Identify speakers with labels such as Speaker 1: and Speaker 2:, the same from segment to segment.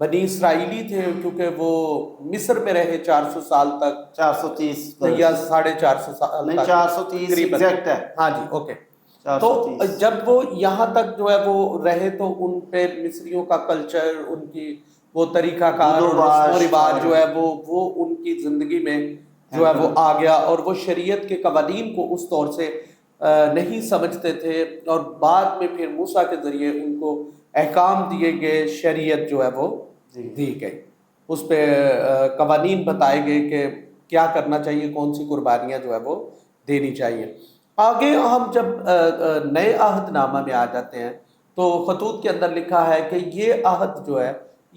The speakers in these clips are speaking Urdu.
Speaker 1: بنی اسرائیلی تھے کیونکہ وہ مصر میں رہے 400 سال تک,
Speaker 2: 430
Speaker 1: یا 450 سال
Speaker 2: نہیں
Speaker 1: تک
Speaker 2: 430
Speaker 1: تقریباً.
Speaker 2: ایگزیکٹ ہے.
Speaker 1: ہاں جی اوکے. تو
Speaker 2: 430
Speaker 1: جب وہ یہاں تک جو ہے وہ رہے تو ان پہ مصریوں کا کلچر, ان کی وہ طریقہ کار اور رسم و رواج جو ہے وہ ان کی زندگی میں جو ہے وہ آ گیا, اور وہ شریعت کے قوانین کو اس طور سے نہیں سمجھتے تھے, اور بعد میں پھر موسیٰ کے ذریعے ان کو احکام دیے گئے, شریعت جو ہے وہ دی گئی, اس پہ قوانین بتائے گئے کہ کیا کرنا چاہیے, کون سی قربانیاں جو ہے وہ دینی چاہیے. آگے ہم جب نئے عہد نامہ میں آ جاتے ہیں تو خطوط کے اندر لکھا ہے کہ یہ عہد جو ہے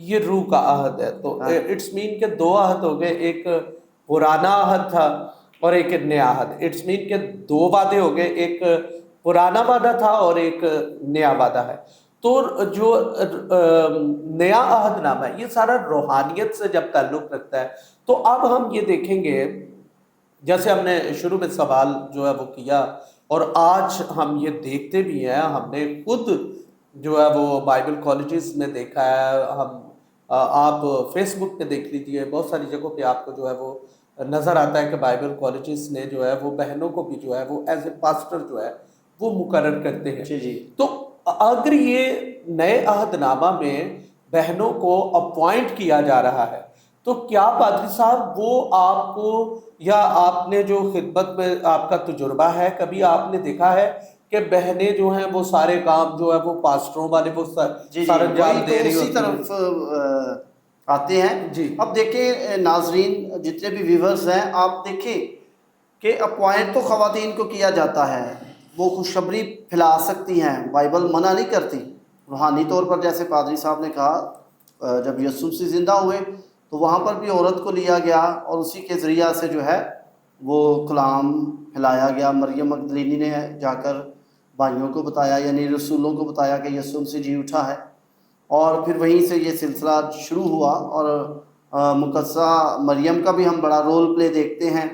Speaker 1: یہ روح کا عہد ہے. تو اٹس مین کہ دو عہد ہو گئے, ایک پرانا عہد تھا اور ایک نیا عہد. اٹس مین کہ دو وعدے ہو گئے, ایک پرانا وعدہ تھا اور ایک نیا وعدہ ہے. تو جو نیا عہد نامہ ہے یہ سارا روحانیت سے جب تعلق رکھتا ہے. تو اب ہم یہ دیکھیں گے, جیسے ہم نے شروع میں سوال جو ہے وہ کیا, اور آج ہم یہ دیکھتے بھی ہیں, ہم نے خود جو ہے وہ بائبل کالجز میں دیکھا ہے, ہم آپ فیس بک پہ دیکھ لیجیے, بہت ساری جگہوں پہ آپ کو جو ہے وہ نظر آتا ہے کہ بائبل کالجز نے جو ہے وہ بہنوں کو بھی جو ہے وہ ایز اے پاسٹر جو ہے وہ مقرر کرتے ہیں.
Speaker 2: جی.
Speaker 1: تو اگر یہ نئے عہد نامہ میں بہنوں کو اپوائنٹ کیا جا رہا ہے تو کیا پادری صاحب وہ آپ کو, یا آپ نے جو خدمت میں آپ کا تجربہ ہے, کبھی آپ نے دیکھا ہے کہ بہنیں جو ہیں وہ سارے کام جو ہے وہ پاسٹروں والے وہ سر انجام دے رہی
Speaker 2: اسی
Speaker 1: ہوتی ہیں؟
Speaker 2: طرف آتے ہیں.
Speaker 1: جی
Speaker 2: اب دیکھیں ناظرین جتنے بھی ویورز ہیں, آپ دیکھیں کہ اپوائنٹ تو خواتین کو کیا جاتا ہے, وہ خوشخبری پھیلا سکتی ہیں, بائبل منع نہیں کرتی. روحانی طور پر جیسے پادری صاحب نے کہا جب یسوع مسیح زندہ ہوئے تو وہاں پر بھی عورت کو لیا گیا اور اسی کے ذریعہ سے جو ہے وہ کلام پھیلایا گیا. مریم مگدلینی نے جا کر بھائیوں کو بتایا, یعنی رسولوں کو بتایا کہ یسوع مسیح جی اٹھا ہے, اور پھر وہیں سے یہ سلسلہ شروع ہوا. اور مقدسہ مریم کا بھی ہم بڑا رول پلے دیکھتے ہیں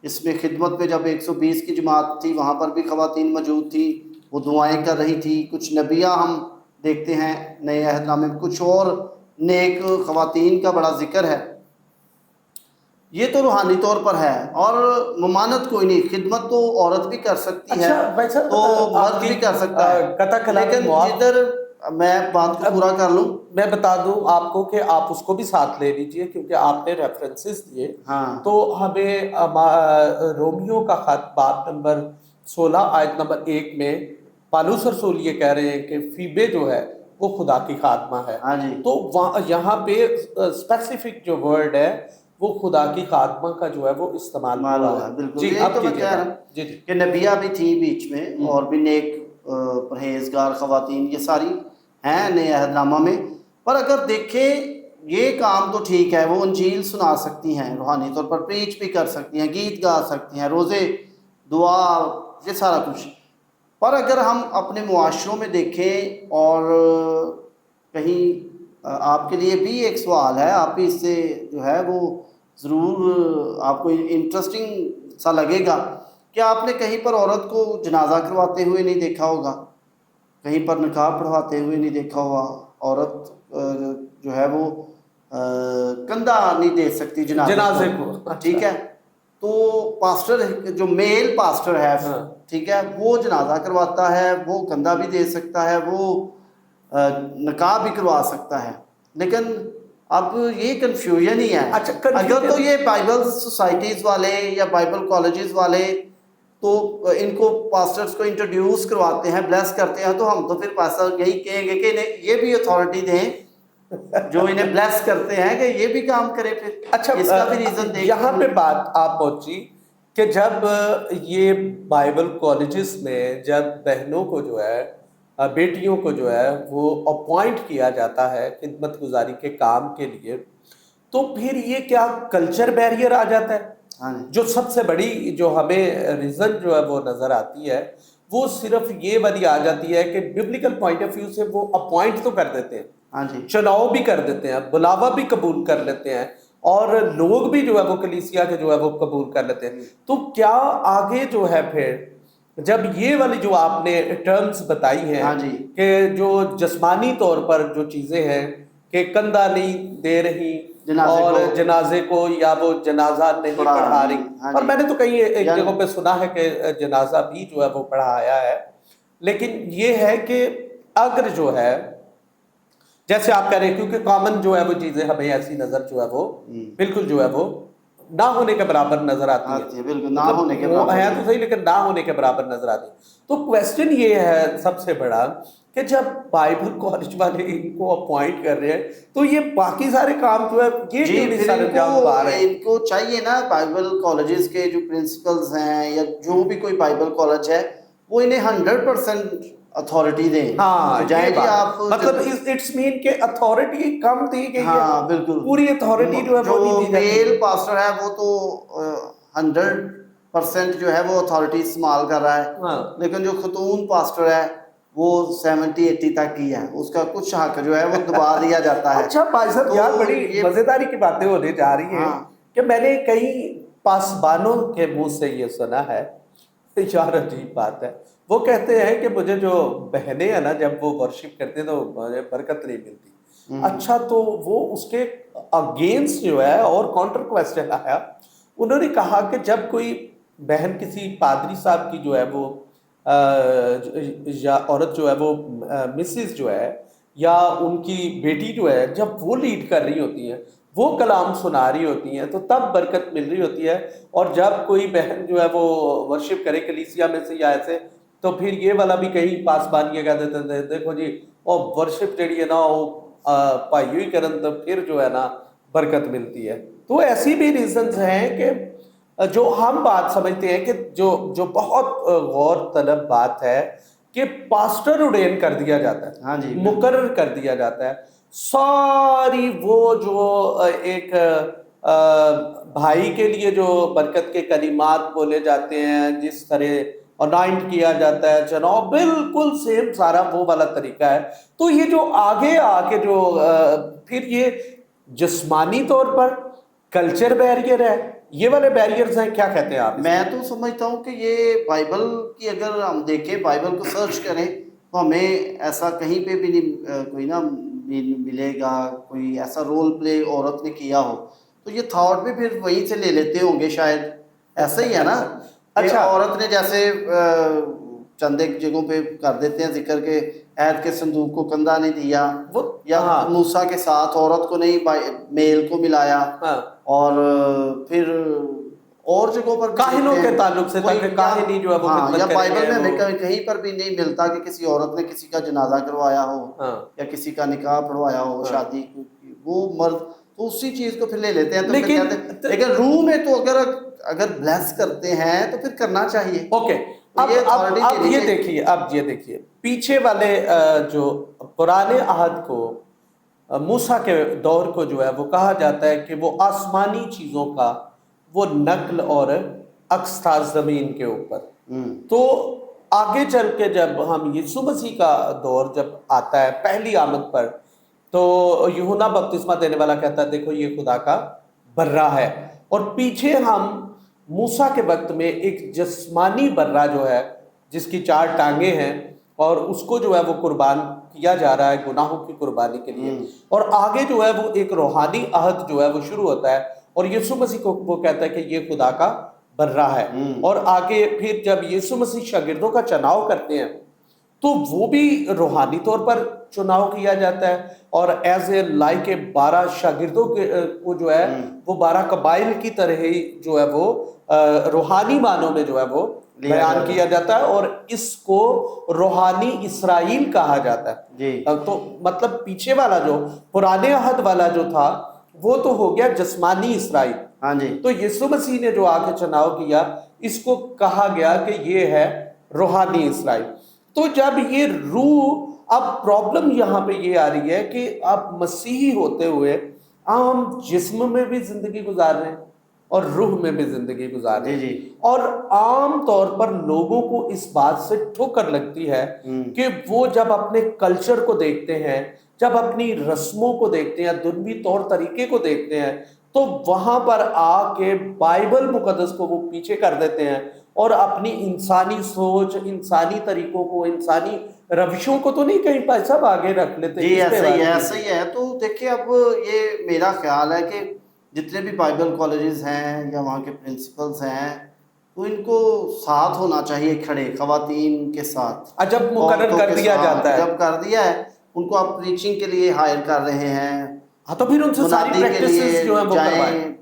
Speaker 2: اس میں. خدمت میں جب 120 کی جماعت تھی وہاں پر بھی خواتین موجود تھی, وہ دعائیں کر رہی تھی. کچھ نبیہ ہم دیکھتے ہیں نئے عہد نامے میں, کچھ اور نیک خواتین کا بڑا ذکر ہے. یہ تو روحانی طور پر ہے, اور ممانت کوئی نہیں, خدمت تو عورت بھی کر سکتی ہے تو مرد بھی کر سکتا ہے. لیکن جدھر میں بات کو پورا کر لوں,
Speaker 1: میں بتا دوں آپ کو کہ آپ اس کو بھی ساتھ لے لیجئے کیونکہ آپ نے ریفرنسز دیے.
Speaker 2: ہاں
Speaker 1: تو ہمیں رومیو کا خط باب نمبر 16 آیت نمبر 1 میں پالوس رسول یہ کہہ رہے ہیں کہ فیبے جو ہے وہ خدا کی خادمہ ہے.
Speaker 2: ہاں جی
Speaker 1: تو یہاں پہ اسپیسیفک جو ورڈ ہے وہ خدا کی خادمہ کا جو ہے وہ استعمال ہوا ہے.
Speaker 2: بالکل,
Speaker 1: جی
Speaker 2: یہی
Speaker 1: اب
Speaker 2: تو میں
Speaker 1: کیجیے
Speaker 2: کہہ رہا
Speaker 1: گا.
Speaker 2: ہوں
Speaker 1: جی جی
Speaker 2: کہ نبیہ بھی تھی بیچ میں, اور بھی نیک پرہیزگار خواتین, یہ ساری ہیں نئے عہد نامہ میں. پر اگر دیکھیں یہ کام تو ٹھیک ہے, وہ انجیل سنا سکتی ہیں, روحانی طور پر پریچ بھی کر سکتی ہیں, گیت گا سکتی ہیں, روزے دعا یہ سارا کچھ. پر اگر ہم اپنے معاشروں میں دیکھیں, اور کہیں آپ کے لیے بھی ایک سوال ہے, آپ بھی اس سے جو ہے وہ ضرور آپ کو انٹرسٹنگ سا لگے گا کہ آپ نے کہیں پر عورت کو جنازہ کرواتے ہوئے نہیں دیکھا ہوگا, کہیں پر نکاح پڑھواتے ہوئے نہیں دیکھا ہوگا. عورت جو ہے وہ کندھا نہیں دے سکتی جنازے کو, ٹھیک ہے. تو پاسٹر جو میل پاسٹر ہے, ٹھیک ہے, وہ جنازہ کرواتا ہے, وہ کندھا بھی دے سکتا ہے, وہ نکاح بھی کروا سکتا ہے. لیکن اب یہ کنفیوژن ہی ہے. اگر تو یہ بائبل سوسائٹیز والے یا بائبل کالجز والے تو ان کو پاسٹرز کو انٹروڈیوس کرواتے ہیں, بلیس کرتے ہیں, تو ہم تو پھر پاسٹر یہی کہیں گے کہ یہ بھی اتھارٹی دیں جو انہیں بلیس کرتے ہیں کہ یہ بھی کام کرے. پھر
Speaker 1: اچھا
Speaker 2: اس کا بھی ریزن
Speaker 1: یہاں پہ بات آپ پہنچی کہ جب یہ بائبل کالجز میں جب بہنوں کو جو ہے, بیٹیوں کو جو ہے وہ اپوائنٹ کیا جاتا ہے خدمت گزاری کے کام کے لیے, تو پھر یہ کیا کلچر بیریئر آ جاتا ہے؟ جو سب سے بڑی جو ہمیں ریزن جو ہے وہ نظر آتی ہے وہ صرف یہ والی آ جاتی ہے کہ ببلیکل پوائنٹ آف ویو سے وہ اپوائنٹ تو کر دیتے ہیں, چناؤ بھی کر دیتے ہیں, بلاوا بھی قبول کر لیتے ہیں, اور لوگ بھی جو ہے وہ کلیسیا کے جو ہے وہ قبول کر لیتے ہیں. تو کیا آگے جو ہے پھر جب یہ والی جو آپ نے ٹرمز بتائی ہیں کہ جو جسمانی طور پر جو چیزیں ہیں کہ کندھا نہیں دے رہی
Speaker 2: جنازے
Speaker 1: اور
Speaker 2: کو
Speaker 1: جنازے کو یا وہ جنازہ نہیں پڑھا رہی.
Speaker 2: ہاں
Speaker 1: اور
Speaker 2: جی
Speaker 1: میں نے تو کئی ایک
Speaker 2: یعنی
Speaker 1: جگہوں پہ سنا ہے کہ جنازہ بھی جو ہے وہ پڑھایا ہے. لیکن یہ ہے کہ اگر جو ہے جیسے آپ کہہ رہے ہیں کیونکہ کامن جو ہے وہ چیزیں ہمیں ایسی نظر جو ہے وہ بالکل جو ہے وہ نہ ہونے کے برابر نظر آتی ہیں.
Speaker 2: آتی ہے، بالکل نہ
Speaker 1: مطلب
Speaker 2: ہونے کے
Speaker 1: وہ
Speaker 2: برابر
Speaker 1: ہے
Speaker 2: ہی
Speaker 1: تو
Speaker 2: ہے.
Speaker 1: صحیح لیکن نہ ہونے کے برابر نظر آتی. تو کویسچن یہ ہے سب سے بڑا کہ جب بائبل کالج والے ان کو اپوائنٹ کر رہے ہیں تو یہ باقی سارے کام جو ہے یہ
Speaker 2: جی
Speaker 1: کیوں نہیں
Speaker 2: پھر
Speaker 1: سر انجام پا رہے ہیں؟
Speaker 2: ان کو چاہیے نا، بائبل کالجز کے جو پرنسپلز ہیں یا جو بھی کوئی بائبل کالج ہے وہ انہیں 100% اتھارٹی دیں
Speaker 1: ہاں
Speaker 2: کہ
Speaker 1: یہ
Speaker 2: جائیں جی
Speaker 1: بات
Speaker 2: آپ
Speaker 1: مطلب اٹس مین کہ اتھارٹی کم دی گئی ہے،
Speaker 2: ہاں بالکل.
Speaker 1: پوری اتھارٹی جو ہے وہ نہیں دی جاتی.
Speaker 2: میل پاسٹر ہے وہ تو 100% جو ہے وہ اتھارٹی استعمال کر رہا ہے،
Speaker 1: ہاں
Speaker 2: لیکن جو خاتون پاسٹر ہے وہ 70-80 تک ہی ہے، اس کا کچھ حق جو ہے وہ دبا دیا جاتا ہے.
Speaker 1: اچھا بھائی صاحب
Speaker 2: تو
Speaker 1: یار بڑی
Speaker 2: یہ
Speaker 1: مزیداری کی باتیں ہونے جا رہی ہیں
Speaker 2: ہاں
Speaker 1: کہ میں نے کئی پاسبانوں کے منہ سے یہ سنا ہے. یار عجیب بات ہے، وہ کہتے ہیں کہ مجھے جو بہنیں ہیں نا جب وہ ورشپ کرتے ہیں تو مجھے برکت نہیں ملتی. اچھا تو وہ اس کے اگینسٹ جو ہے اور کاؤنٹر کوسچن آیا. انہوں نے کہا کہ جب کوئی بہن کسی پادری صاحب کی جو ہے وہ یا عورت جو ہے وہ مسز جو ہے یا ان کی بیٹی جو ہے جب وہ لیڈ کر رہی ہوتی ہیں، وہ کلام سنا رہی ہوتی ہیں تو تب برکت مل رہی ہوتی ہے. اور جب کوئی بہن جو ہے وہ ورشپ کرے کلیسیا میں سے یا ایسے تو پھر یہ والا بھی کہیں پاسبان یہ کہہ دیتے تھے دیکھو جی اور ورشپ جڑی ہے نا وہ پائیو ہی کرن تو پھر جو ہے نا برکت ملتی ہے. تو ایسی بھی ریزنز ہیں کہ جو ہم بات سمجھتے ہیں کہ جو بہت غور طلب بات ہے کہ پاسٹر اڈین کر دیا جاتا ہے،
Speaker 2: ہاں جی بالکل.
Speaker 1: مقرر کر دیا جاتا ہے. ساری وہ جو ایک بھائی کے لیے جو برکت کے کلمات بولے جاتے ہیں، جس طرح انائنٹ کیا جاتا ہے جناب، بالکل سیم سارا وہ والا طریقہ ہے. تو یہ جو آگے آ کے جو پھر یہ جسمانی طور پر کلچر بیریئر ہے، یہ والے بیریئرز ہیں. کیا کہتے ہیں آپ اس
Speaker 2: میں
Speaker 1: میں؟
Speaker 2: تو سمجھتا ہوں کہ یہ بائبل کی اگر ہم دیکھیں، بائبل کو سرچ کریں تو ہمیں ایسا کہیں پہ بھی نہیں کوئی نا ملے گا کوئی ایسا رول پلے عورت نے کیا ہو. تو یہ تھاٹ بھی پھر وہیں سے لے لیتے ہوں گے شاید. ایسا ہی ہے نا کہ
Speaker 1: اچھا
Speaker 2: عورت نے جیسے چند ایک جگہوں پہ کر دیتے ہیں ذکر کے عہد کے صندوق کو کندھا نہیں دیا،
Speaker 1: وہ
Speaker 2: یا
Speaker 1: ہاں
Speaker 2: موسیٰ کے ساتھ عورت کو نہیں میل کو ملایا.
Speaker 1: ہاں
Speaker 2: اور پھر اور جگہوں پر بھی
Speaker 1: کاہنوں
Speaker 2: دیکھتے
Speaker 1: کے
Speaker 2: ہیں
Speaker 1: تعلق سے
Speaker 2: کوئی
Speaker 1: تاکہ کاہنی جو ہے وہ
Speaker 2: ہاں، یا
Speaker 1: خدمت کریں
Speaker 2: بائبل
Speaker 1: گے
Speaker 2: میں
Speaker 1: وہ
Speaker 2: ہمیں کہیں پر بھی نہیں ملتا کہ کسی عورت نے کسی کا جنازہ کروایا ہو
Speaker 1: ہاں
Speaker 2: یا کسی کا نکاح پڑھوایا ہو،
Speaker 1: ہاں.
Speaker 2: شادی وہ مرد تو اسی چیز کو پھر لے لیتے ہیں. تو پھر
Speaker 1: لیکن
Speaker 2: کہتے ہیں لیکن روح میں تو اگر بلیس کرتے ہیں تو پھر کرنا چاہیے.
Speaker 1: اوکے
Speaker 2: تو
Speaker 1: اب
Speaker 2: یہ
Speaker 1: اب
Speaker 2: اتھارٹی
Speaker 1: اب
Speaker 2: دینی
Speaker 1: یہ
Speaker 2: چاہیے.
Speaker 1: دیکھیے پیچھے والے جو پرانے عہد کو موسیٰ کے دور کو جو ہے وہ کہا جاتا ہے کہ وہ آسمانی چیزوں کا وہ نقل اور عکس تھا زمین کے اوپر. تو آگے چل کے جب ہم یسوع مسیح کا دور جب آتا ہے پہلی آمد پر، تو یوحنا بپتسمہ دینے والا کہتا ہے دیکھو یہ خدا کا برہ ہے. اور پیچھے ہم موسیٰ کے وقت میں ایک جسمانی برہ جو ہے جس کی 4 ٹانگیں ہیں اور اس کو جو ہے وہ قربان کیا جا رہا ہے گناہوں کی قربانی کے لیے. اور آگے جو ہے وہ ایک روحانی عہد جو ہے وہ شروع ہوتا ہے اور یسوع مسیح کو وہ کہتا ہے کہ یہ خدا کا برہ ہے. اور آگے پھر جب یسوع مسیح شاگردوں کا چناؤ کرتے ہیں تو وہ بھی روحانی طور پر چناؤ کیا جاتا ہے اور ایز اے لائک 12 شاگردوں کے کو جو ہے وہ 12 قبائل کی طرح ہی جو ہے وہ روحانی معنوں میں جو ہے وہ بیان کیا جاتا ہے اور اس کو روحانی اسرائیل کہا جاتا ہے.
Speaker 2: جی
Speaker 1: تو مطلب پیچھے والا جو پرانے عہد والا جو تھا وہ تو ہو گیا جسمانی اسرائیل.
Speaker 2: ہاں جی
Speaker 1: تو یسوع مسیح نے جو آ کے چناؤ کیا اس کو کہا گیا کہ یہ ہے روحانی اسرائیل. تو جب یہ روح، اب پرابلم یہاں پہ یہ آ رہی ہے کہ آپ مسیحی ہوتے ہوئے ہم جسم میں بھی زندگی گزار رہے ہیں اور روح میں بھی زندگی گزار رہے
Speaker 2: جی
Speaker 1: ہیں.
Speaker 2: جی
Speaker 1: اور عام طور پر لوگوں کو اس بات سے ٹھوکر لگتی ہے کہ وہ جب اپنے کلچر کو دیکھتے ہیں، جب اپنی رسموں کو دیکھتے ہیں، دنوی طور طریقے کو دیکھتے ہیں تو وہاں پر آ کے بائبل مقدس کو وہ پیچھے کر دیتے ہیں اور اپنی انسانی سوچ، انسانی طریقوں کو، انسانی روشوں کو تو نہیں کہیں بھائی صاحب آگے رکھ لیتے؟
Speaker 2: جی
Speaker 1: اس پہ
Speaker 2: ایسا ہی
Speaker 1: بات
Speaker 2: ہے،
Speaker 1: کیجیے۔
Speaker 2: ایسا ہی ہے۔ تو دیکھیں اب یہ میرا خیال ہے کہ جتنے بھی بائبل کالجز ہیں یا وہاں کے پرنسپلز ہیں، تو ان کو ساتھ ہونا چاہیے کھڑے، خواتین کے ساتھ،
Speaker 1: جب مقرر
Speaker 2: عورتوں
Speaker 1: کر
Speaker 2: کے
Speaker 1: دیا
Speaker 2: ساتھ
Speaker 1: جاتا ہے،
Speaker 2: جب کر دیا ہے، ان کو آپ پریچنگ کے لیے ہائر کر رہے ہیں،
Speaker 1: ہاں تو پھر ان سے ساری
Speaker 2: منادی کے لیے
Speaker 1: پریکٹسز جو ہیں وہ کروائیں۔
Speaker 2: جائیں،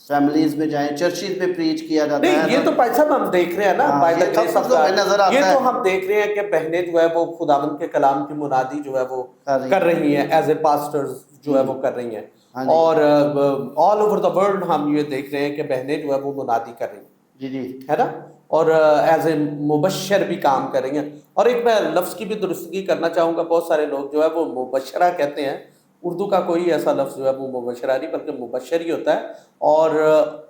Speaker 2: فیملیز میں جائیں، چرچز میں پریچ کیا جاتا
Speaker 1: نہیں
Speaker 2: ہے
Speaker 1: یہ
Speaker 2: نا۔
Speaker 1: تو بھائی صاحب ہم دیکھ رہے ہیں نا،
Speaker 2: ہاں
Speaker 1: بائی دا
Speaker 2: یہ
Speaker 1: گریس
Speaker 2: سب
Speaker 1: آف
Speaker 2: کچھ تو ہمیں
Speaker 1: گاڈ،
Speaker 2: نظر
Speaker 1: یہ
Speaker 2: آتا
Speaker 1: تو
Speaker 2: ہے،
Speaker 1: ہم دیکھ رہے ہیں کہ بہنیں جو ہے وہ خداوند کے کلام کی منادی جو ہے وہ
Speaker 2: کر رہی
Speaker 1: کر
Speaker 2: ہیں۔
Speaker 1: رہی ہیں، ایز اے پاسٹرز جو ہے وہ کر رہی ہیں،
Speaker 2: ہاں جی
Speaker 1: اور آل اوور دا ورلڈ ہم یہ دیکھ رہے ہیں کہ بہنیں جو ہے وہ منادی کر رہی ہیں،
Speaker 2: جی جی
Speaker 1: ہے نا، اور ایز اے مبشر بھی کام کریں گے۔ اور ایک میں لفظ کی بھی درستگی کرنا چاہوں گا، بہت سارے لوگ جو ہے وہ مبشرہ کہتے ہیں، اردو کا کوئی ایسا لفظ جو ہے وہ مبشرہ نہیں بلکہ مبشر ہی ہوتا ہے، اور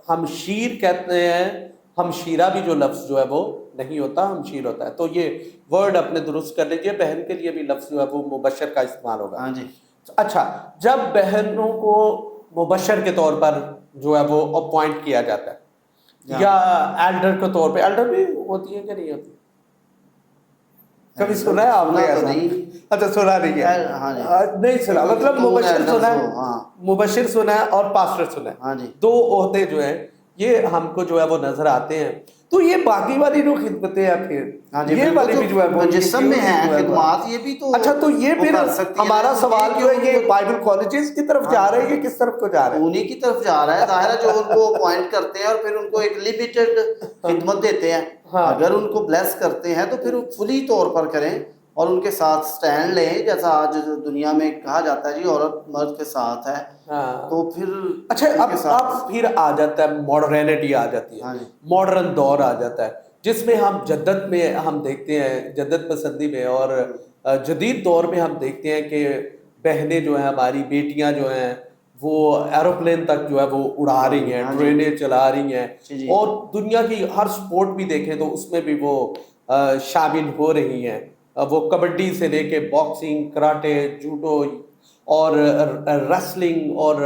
Speaker 1: ہمشیر کہتے ہیں، ہمشیرہ بھی جو لفظ جو ہے وہ نہیں ہوتا، ہمشیر ہوتا ہے۔ تو یہ ورڈ اپنے درست کر لیجئے، بہن کے لیے بھی لفظ جو ہے وہ مبشر کا استعمال ہوگا۔
Speaker 2: ہاں جی
Speaker 1: اچھا، جب بہنوں کو مبشر کے طور پر جو ہے وہ اپوائنٹ کیا جاتا ہے،
Speaker 2: ہاں
Speaker 1: یا ایلڈر کے طور پہ، ایلڈر بھی ہوتی ہے کہ نہیں ہوتی؟ کبھی سنا ہے آپ نے
Speaker 2: سنا تو
Speaker 1: ایسا؟
Speaker 2: نہیں،
Speaker 1: اچھا سنا نہیں ہے،
Speaker 2: ہاں جی
Speaker 1: نہیں سنا، مطلب
Speaker 2: ستون
Speaker 1: مبشر
Speaker 2: ایلڈرز
Speaker 1: سنا
Speaker 2: ہو،
Speaker 1: ہے،
Speaker 2: ہاں
Speaker 1: مبشر سنا ہے اور پاسٹر سنا ہے،
Speaker 2: ہاں جی
Speaker 1: دو عہدے جو ہیں یہ ہم کو جو ہے وہ نظر آتے ہیں۔ تو یہ باقی والی جو خدمتیں ہیں پھر
Speaker 2: ہاں جی
Speaker 1: یہ
Speaker 2: بالکل،
Speaker 1: والی بھی جو ہے
Speaker 2: جو
Speaker 1: وہ ان کی
Speaker 2: جسم میں
Speaker 1: ڈیوٹی
Speaker 2: ہیں
Speaker 1: جو ہے وہ،
Speaker 2: خدمات یہ بھی تو
Speaker 1: اچھا تو یہ
Speaker 2: وہ
Speaker 1: پھر
Speaker 2: کر سکتی ہیں نا۔
Speaker 1: ہمارا
Speaker 2: تو
Speaker 1: سوال
Speaker 2: یہ
Speaker 1: جو ہے
Speaker 2: ان
Speaker 1: یہ
Speaker 2: کو،
Speaker 1: بائبل کالجز کی طرف
Speaker 2: ہاں
Speaker 1: جا رہے ہیں، یہ کس طرف کو جا رہے ہیں؟
Speaker 2: انہی کی طرف جا رہا ہے، ظاہر ہے، جو ان کو اپوائنٹ کرتے ہیں اور پھر ان کو ایک لمیٹڈ خدمت دیتے ہیں۔
Speaker 1: ہاں
Speaker 2: اگر ان کو بلیس کرتے ہیں تو پھر فلی طور پر کریں اور ان کے ساتھ سٹینڈ لیں، جیسا آج دنیا میں کہا جاتا ہے جی عورت مرد کے ساتھ ہے،
Speaker 1: ہاں
Speaker 2: تو پھر
Speaker 1: اچھا،
Speaker 2: ان کے ساتھ۔
Speaker 1: اب پھر آ جاتا ہے ماڈرنٹی، آ جاتی ہے،
Speaker 2: ہاں جی
Speaker 1: ماڈرن دور آ جاتا ہے، جس میں ہم جدت میں ہم دیکھتے ہیں، جدت پسندی میں اور جدید دور میں ہم دیکھتے ہیں کہ بہنیں جو ہیں، ہماری بیٹیاں جو ہیں، وہ ایروپلین تک جو ہے وہ اڑا رہی ہیں،
Speaker 2: ہاں جی
Speaker 1: ٹرینیں چلا رہی ہیں،
Speaker 2: جی جی
Speaker 1: اور دنیا کی ہر سپورٹ بھی دیکھیں تو اس میں بھی وہ شامل ہو رہی ہیں، وہ کبڈی سے لے کے باکسنگ، کراٹے، جوڈو اور ریسلنگ اور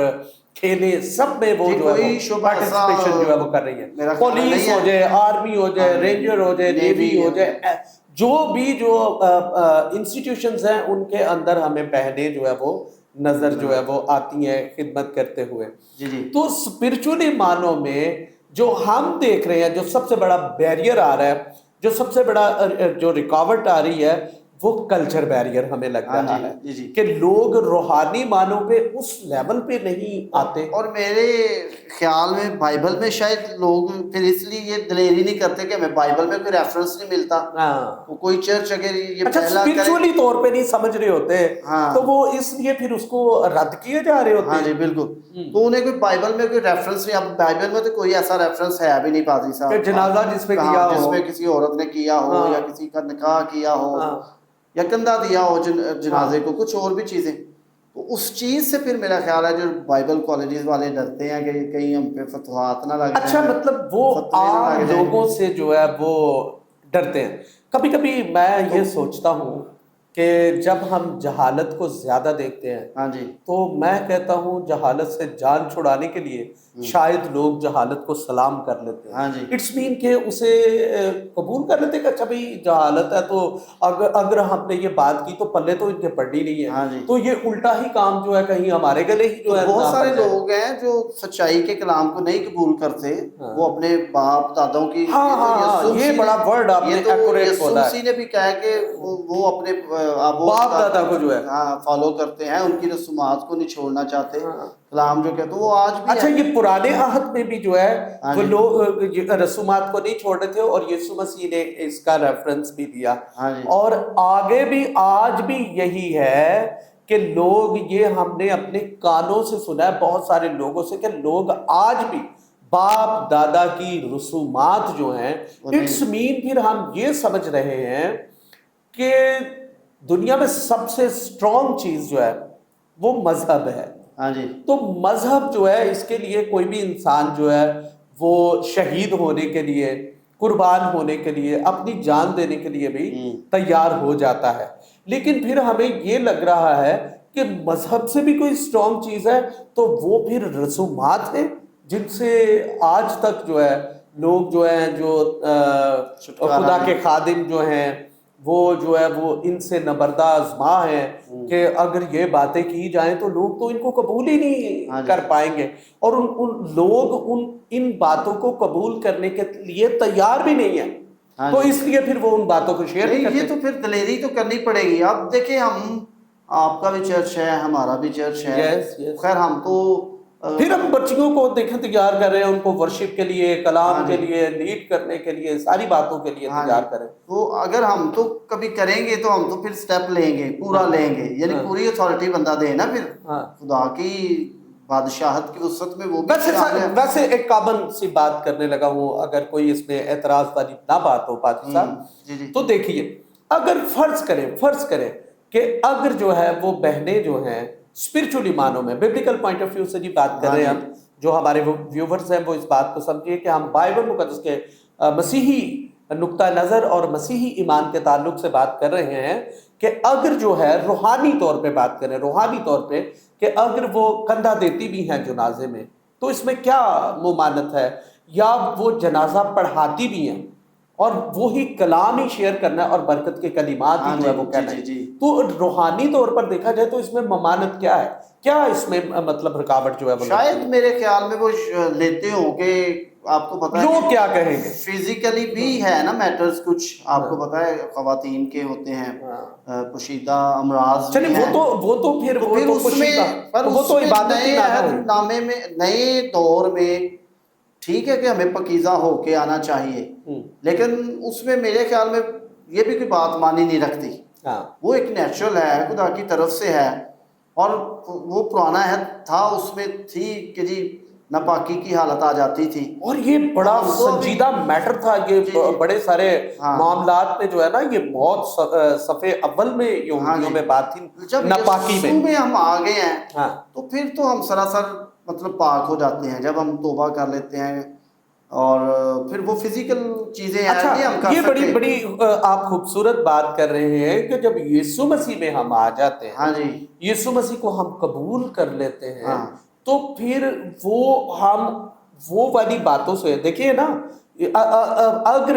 Speaker 1: کھیلے، سب میں وہ
Speaker 2: جی
Speaker 1: جو ہے وہ
Speaker 2: کوئی شعبہ ایسا
Speaker 1: پارٹیسپیشن جو ہے وہ کر رہی ہیں،
Speaker 2: میرا خیال ہے
Speaker 1: پولیس
Speaker 2: نہیں
Speaker 1: ہو
Speaker 2: ہے،
Speaker 1: جائے، آرمی ہو جائے،
Speaker 2: ہاں
Speaker 1: رینجر ہو جائے، نیوی
Speaker 2: نیوی
Speaker 1: ہو جائے، جو بھی جو انسٹیٹیوشنز ہیں ان کے اندر ہمیں بہنیں جو ہے وہ نظر جو ہے وہ آتی ہیں خدمت کرتے ہوئے۔
Speaker 2: جی جی
Speaker 1: تو اسپرچولی معنوں میں جو ہم دیکھ رہے ہیں، جو سب سے بڑا بیریئر آ رہا ہے، جو سب سے بڑا جو رکاوٹ آ رہی ہے، وہ کلچر بیریئر ہمیں لگ
Speaker 2: ہاں جی
Speaker 1: رہا ہے
Speaker 2: جی جی
Speaker 1: کہ لوگ روحانی معنوں پہ اس لیول پہ نہیں آتے۔
Speaker 2: اور میرے خیال میں بائبل میں شاید لوگ پھر اس لیے یہ دلیری نہیں کرتے کہ ہمیں بائبل میں کوئی ریفرنس نہیں ملتا،
Speaker 1: ہاں
Speaker 2: تو کوئی چرچ اگر یہ
Speaker 1: اچھا،
Speaker 2: پہلا کرے،
Speaker 1: اسپرچولی طور پہ نہیں سمجھ رہے ہوتے
Speaker 2: ہاں
Speaker 1: تو وہ اس لیے پھر اس کو رد کیے جا رہے ہوتے
Speaker 2: ہاں
Speaker 1: ہیں
Speaker 2: جی بالکل، تو انہیں کوئی بائبل میں کوئی ریفرنس نہیں، اب بائبل میں تو کوئی ایسا ریفرنس ہے بھی نہیں پادری
Speaker 1: کہ
Speaker 2: صاحب
Speaker 1: جنازہ جس پہ کیا
Speaker 2: کہاں جس
Speaker 1: ہو،
Speaker 2: میں کسی عورت نے کیا ہو یا
Speaker 1: ہاں
Speaker 2: کسی کا نکاح کیا ہو
Speaker 1: ہاں
Speaker 2: یا کندھا دیا ہو
Speaker 1: ہاں،
Speaker 2: جنازے کو، کچھ اور بھی چیزیں، تو اس چیز سے پھر میرا خیال ہے جو بائبل کالجز والے ڈرتے ہیں کہ کہیں ہم پہ فتوحات نہ لگ
Speaker 1: اچھا
Speaker 2: جائیں،
Speaker 1: مطلب وہ
Speaker 2: فتوے نہ
Speaker 1: عام
Speaker 2: لگ جائیں۔
Speaker 1: لوگوں سے جو ہے وہ ڈرتے ہیں۔ کبھی کبھی میں یہ سوچتا ہوں کہ جب ہم جہالت کو زیادہ دیکھتے ہیں
Speaker 2: ہاں جی
Speaker 1: تو میں کہتا ہوں جہالت سے جان چھڑانے کے لیے شاید لوگ جہالت کو سلام کر لیتے ہیں،
Speaker 2: ہاں جی
Speaker 1: اٹس مین کہ اسے قبول کر لیتے ہیں کہ اچھا بھائی جہالت ہے، تو اگر ہم نے یہ بات کی تو پلے تو ان کے پڑنی نہیں ہے،
Speaker 2: ہاں جی،
Speaker 1: تو یہ الٹا ہی کام جو ہے کہیں ہمارے گلے ہی
Speaker 2: تو
Speaker 1: جو ہے
Speaker 2: بہت
Speaker 1: نہ پڑ
Speaker 2: سارے
Speaker 1: جائے۔
Speaker 2: لوگ ہیں جو سچائی کے کلام کو نہیں قبول کرتے،
Speaker 1: ہاں
Speaker 2: وہ اپنے باپ دادوں کی،
Speaker 1: ہاں
Speaker 2: یہ تو
Speaker 1: ہاں ہاں،
Speaker 2: یسوع
Speaker 1: یہ
Speaker 2: مسیح نے،
Speaker 1: بڑا ورڈ آپ نے
Speaker 2: یہ تو
Speaker 1: ایکوریٹ
Speaker 2: یسوع
Speaker 1: بولا
Speaker 2: مسیح نے
Speaker 1: ہے،
Speaker 2: بھی کہا ہے کہ وہ اپنے آباء
Speaker 1: باپ
Speaker 2: اجداد
Speaker 1: دادا کو جو ہے،
Speaker 2: ہاں فالو کرتے ہیں، ان کی رسومات کو نہیں چھوڑنا چاہتے،
Speaker 1: ہاں
Speaker 2: کلام جو کہتے وہ آج بھی
Speaker 1: اچھا،
Speaker 2: ہے۔
Speaker 1: یہ پرانے عہد میں بھی جو ہے
Speaker 2: ہاں
Speaker 1: وہ
Speaker 2: جی
Speaker 1: لوگ رسومات کو نہیں چھوڑ رہے تھے، اور یسوع مسیح نے اس کا ریفرنس بھی دیا،
Speaker 2: ہاں جی
Speaker 1: اور آگے بھی آج بھی یہی ہے کہ لوگ، یہ ہم نے اپنے کانوں سے سنا ہے بہت سارے لوگوں سے کہ لوگ آج بھی باپ دادا کی رسومات جو ہیں،
Speaker 2: وہ
Speaker 1: اٹس
Speaker 2: نہیں،
Speaker 1: مین پھر ہم یہ سمجھ رہے ہیں کہ دنیا میں سب سے اسٹرانگ چیز جو ہے وہ مذہب ہے،
Speaker 2: ہاں جی
Speaker 1: تو مذہب جو ہے اس کے لیے کوئی بھی انسان جو ہے وہ شہید ہونے کے لیے، قربان ہونے کے لیے، اپنی جان دینے کے لیے بھی تیار ہو جاتا ہے، لیکن پھر ہمیں یہ لگ رہا ہے کہ مذہب سے بھی کوئی اسٹرانگ چیز ہے تو وہ پھر رسومات ہیں جن سے آج تک جو ہے لوگ جو ہیں، جو
Speaker 2: چھٹکارا
Speaker 1: خدا
Speaker 2: نہیں۔
Speaker 1: کے خادم جو ہیں وہ جو ہے وہ ان سے نبردہ آزما ہیں کہ اگر یہ باتیں کی جائیں تو لوگ تو ان کو قبول ہی نہیں کر پائیں گے، اور ان لوگ ان باتوں کو قبول کرنے کے لیے تیار بھی نہیں ہیں، تو اس لیے پھر وہ ان باتوں کو شیئر نہیں کرتے۔
Speaker 2: یہ تو پھر دلیری تو کرنی پڑے گی۔ اب دیکھیں ہم، آپ کا بھی چرچ ہے، ہمارا بھی چرچ ہے، خیر ہم تو
Speaker 1: پھر ہم بچیوں کو دیکھیں تیار کر رہے ہیں، ان کو ورشپ کے لیے، کلام کے لیے، لیڈ کرنے کے لیے، ساری باتوں کے لیے تیار کریں۔
Speaker 2: تو اگر ہم تو کبھی کریں گے تو ہم تو پھر سٹیپ لیں گے، پورا لیں گے، یعنی پوری اتھارٹی بندہ دے نا، پھر خدا کی بادشاہت کی وسعت میں وہ بھی شامل ہے۔
Speaker 1: ویسے ایک کامن سی بات کرنے لگا ہوں، اگر کوئی اس میں اعتراض والی نہ بات ہو پادری صاحب، تو دیکھیے اگر فرض کریں کہ اگر جو ہے وہ بہنیں جو ہیں اسپرچولی معنوں میں، بیبلیکل پوائنٹ آف ویو سے جی بات کر رہے ہیں ہم، جو ہمارے ویورز ہیں وہ اس بات کو سمجھیے کہ ہم بائبل مقدس کے مسیحی نقطہ نظر اور مسیحی ایمان کے تعلق سے بات کر رہے ہیں کہ اگر جو ہے روحانی طور پہ بات کریں، روحانی طور پہ کہ اگر وہ کندھا دیتی بھی ہیں جنازے میں تو اس میں کیا ممانعت ہے، یا وہ جنازہ پڑھاتی بھی ہیں اور وہی کلام ہی شیئر کرنا ہے اور برکت کے کلمات ہی جو ہے وہ کہنا ہے، تو روحانی طور پر دیکھا جائے تو اس میں ممانعت کیا ہے، کیا اس میں مطلب رکاوٹ جو ہے وہ
Speaker 2: شاید میرے خیال میں وہ لیتے ہوں کہ آپ کو پتا ہے
Speaker 1: لوگ کیا کہیں گے،
Speaker 2: فزیکلی بھی ہے نا میٹرز کچھ، آپ کو پتا ہے خواتین کے ہوتے ہیں پوشیدہ امراض بھی ہیں،
Speaker 1: وہ تو پھر
Speaker 2: اس میں نئے عہد نامے میں، نئے دور میں ٹھیک ہے کہ ہمیں پاکیزہ ہو کے آنا چاہیے، لیکن اس میں میرے خیال میں یہ بھی کوئی بات مانی نہیں رکھتی، وہ ایک نیچرل ہے، خدا کی طرف سے ہے، اور وہ پرانا عہد تھا، اس میں تھی کہ جی ناپاکی کی حالت آ جاتی تھی،
Speaker 1: اور یہ بڑا سنجیدہ میٹر تھا، یہ بڑے سارے معاملات میں جو ہے نا یہ بہت صفحے اول میں یہودیوں میں بات تھی ناپاکی میں۔
Speaker 2: یسوع میں ہم آ گئے ہیں تو پھر تو ہم سراسر مطلب پاک ہو جاتے ہیں جب ہم توبہ کر لیتے ہیں، اور پھر وہ فزیکل چیزیں ہیں یہ ہم کر سکتے ہیں۔
Speaker 1: یہ بڑی آپ خوبصورت بات کر رہے ہیں کہ جب یسوع مسیح میں ہم آ جاتے ہیں، یسوع مسیح کو ہم قبول کر لیتے ہیں، تو پھر وہ والی باتوں سے دیکھیے نا، اگر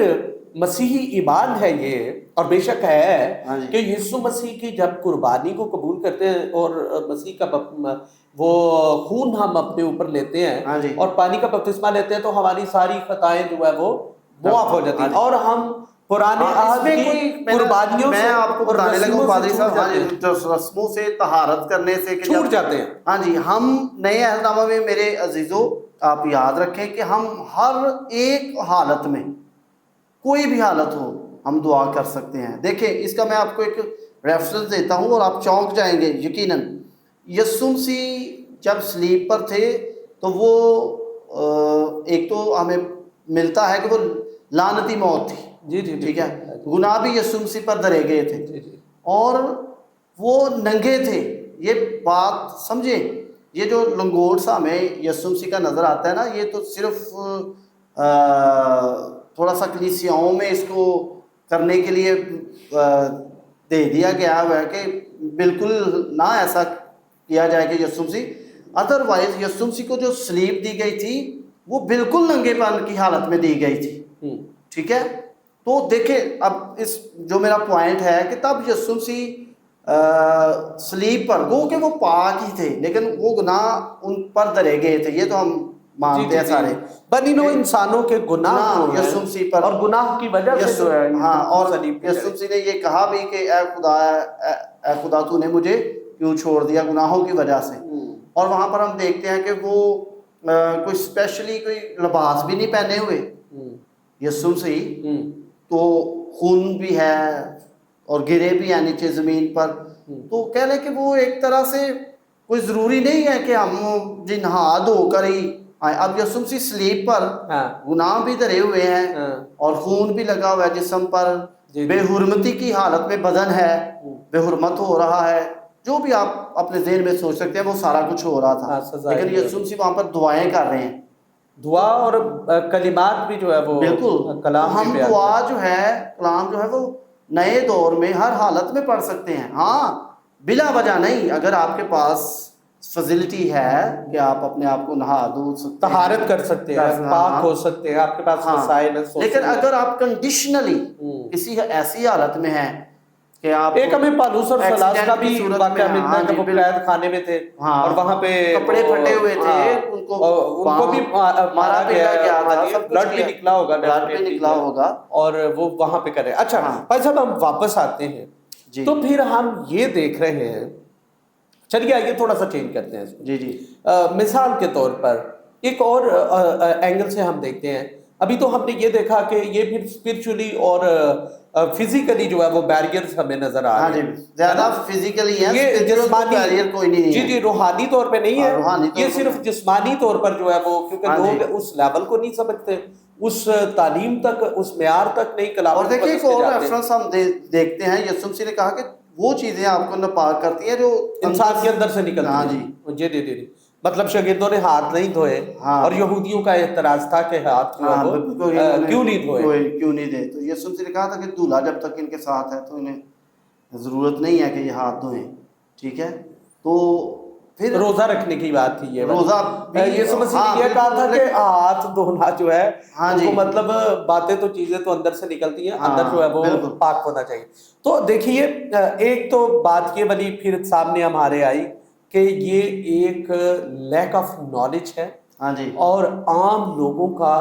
Speaker 1: مسیحی ایمان ہے یہ، اور بے شک ہے کہ یسوع مسیح کی جب قربانی کو قبول کرتے ہیں اور مسیح کا وہ خون ہم اپنے اوپر لیتے ہیں اور پانی کا بپتسمہ لیتے ہیں، تو ہماری ساری خطائیں جو ہے وہ معاف ہو جاتی ہیں، اور ہم پرانے عہد کی قربانیوں سے،
Speaker 2: میں آپ کو بتانے لگا ہوں پادری صاحب، رسموں سے، طہارت کرنے سے
Speaker 1: چھوٹ جاتے ہیں۔
Speaker 2: ہاں جی، ہم نئے عہد نامہ میں میرے عزیزو آپ یاد رکھیں کہ ہم ہر ایک حالت میں، کوئی بھی حالت ہو، ہم دعا کر سکتے ہیں۔ دیکھیں اس کا میں آپ کو ایک ریفرنس دیتا ہوں اور آپ چونک جائیں گے یقیناً۔ یسوع مسیح جب سلیب پر تھے تو وہ ایک تو ہمیں ملتا ہے کہ وہ لعنتی موت تھی، ٹھیک ہے، گناہ بھی یسوع مسیح پر دھرے گئے تھے، اور وہ ننگے تھے۔ یہ بات سمجھیں، یہ جو لنگوٹ سا ہمیں یسوع مسیح کا نظر آتا ہے نا، یہ تو صرف تھوڑا سا کلیسیاؤں میں اس کو کرنے کے لیے دے دیا گیا ہے کہ بالکل نہ ایسا کیا جائے کہ یسوع مسیح، ادروائز یسوع مسیح کو جو سلیب دی گئی تھی وہ بالکل ننگے پن کی حالت میں دی گئی تھی، ٹھیک ہے۔ تو دیکھیں اب اس جو میرا پوائنٹ ہے کہ تب یسوع مسیح سلیب پر، گو کہ وہ پاک ہی تھے لیکن وہ گناہ ان پر دھرے گئے تھے، یہ تو ہم مانتے ہیں سارے،
Speaker 1: بنی نوع انسانوں کے گناہ
Speaker 2: یسوع مسیح پر،
Speaker 1: اور گناہ کی وجہ سے جو ہے،
Speaker 2: اور یسوع مسیح نے یہ کہا بھی کہ اے خدا تو نے مجھے کیوں چھوڑ دیا گناہوں کی وجہ سے۔ اور وہاں پر ہم دیکھتے ہیں کہ وہ کوئی اسپیشلی کوئی لباس بھی نہیں پہنے ہوئے یسوع مسیح، تو خون بھی ہے اور گرے بھی ہیں نیچے زمین پر، تو کہہ لیں کہ وہ ایک طرح سے کوئی ضروری نہیں ہے کہ ہم جی نہا دھو کر ہی آئے۔ اب یسوع مسیح سلیب پر گناہ بھی دھرے ہوئے ہیں اور خون بھی لگا ہوا ہے جسم پر، بے حرمتی کی حالت میں بدن ہے، بے حرمت ہو رہا ہے، جو بھی آپ اپنے ذہن میں سوچ سکتے ہیں وہ سارا کچھ ہو رہا تھا، لیکن یسوع مسیح وہاں پر دعائیں کر رہے ہیں،
Speaker 1: دعا اور کلمات بھی جو ہے وہ
Speaker 2: بالکل
Speaker 1: کلام،
Speaker 2: ہم دعا جو ہے، کلام جو ہے وہ نئے دور میں ہر حالت میں پڑھ سکتے ہیں، ہاں بلا وجہ نہیں۔ اگر آپ کے پاس فیسلٹی ہے کہ آپ اپنے آپ کو نہا دھو سکتے ہیں،
Speaker 1: طہارت کر سکتے ہیں، پاک ہو سکتے ہیں، آپ کے پاس وسائل ہیں.
Speaker 2: لیکن اگر آپ کنڈیشنلی کسی ایسی حالت میں ہیں کہ آپ
Speaker 1: ایک ہمیں پالوس اور سلاس کا بھی واقعہ ملتا ہے کہ وہ قید خانے میں تھے اور وہاں پہ
Speaker 2: کپڑے پھٹے ہوئے تھے، ان کو
Speaker 1: بھی مارا گیا تھا، بلڈ بھی نکلا ہوگا،
Speaker 2: بلڈ بھی نکلا ہوگا،
Speaker 1: اور وہ وہاں پہ کرے. اچھا بھائی صاحب ہم واپس آتے ہیں تو پھر ہم یہ دیکھ رہے ہیں، چلیے آئیے تھوڑا سا چینج کرتے ہیں.
Speaker 2: جی
Speaker 1: مثال کے طور پر ایک اور اینگل سے ہم دیکھتے ہیں. ابھی تو ہم نے یہ دیکھا کہ یہ پھر اسپرچولی اور فزیکلی جو ہے وہ بیریئرز ہمیں نظر آ رہے ہیں،
Speaker 2: زیادہ فزیکلی ہے،
Speaker 1: یہ جسمانی
Speaker 2: بیریئر کوئی نہیں ہے.
Speaker 1: جی روحانی طور پہ نہیں ہے، یہ صرف جسمانی طور پر جو ہے وہ، کیونکہ لوگ اس لیول کو نہیں سمجھتے، اس تعلیم تک، اس معیار تک نہیں کلام.
Speaker 2: اور دیکھیں ایک اور ریفرنس ہم دیکھتے ہیں، یسوع مسیح نے کہا کہ وہ چیزیں آپ کو ناپاک کرتی ہیں جو
Speaker 1: انسان کے اندر سے نکلتی ہیں. جی مطلب شاگردوں نے ہاتھ نہیں دھوئے اور یہودیوں کا اعتراض تھا کہ ہاتھ جو ہے وہ کیوں نہیں دھوئے،
Speaker 2: کیوں نہیں دے. تو یسوع مسیح نے کہا تھا کہ دولہا جب تک ان کے ساتھ ہے تو انہیں ضرورت نہیں ہے کہ یہ ہاتھ دھوئیں. ٹھیک ہے، تو پھر
Speaker 1: روزہ رکھنے کی بات تھی، یہ
Speaker 2: روزہ
Speaker 1: یسوع مسیح نے یہ کہا تھا کہ ہاتھ دھونا جو ہے وہ مطلب باتیں تو چیزیں تو اندر سے نکلتی ہیں، اندر جو ہے وہ پاک ہونا چاہیے. تو دیکھیے ایک تو بات یہ بنی پھر سامنے ہمارے آئی کہ یہ ایک لیک آف نالج ہے، اور عام لوگوں کا،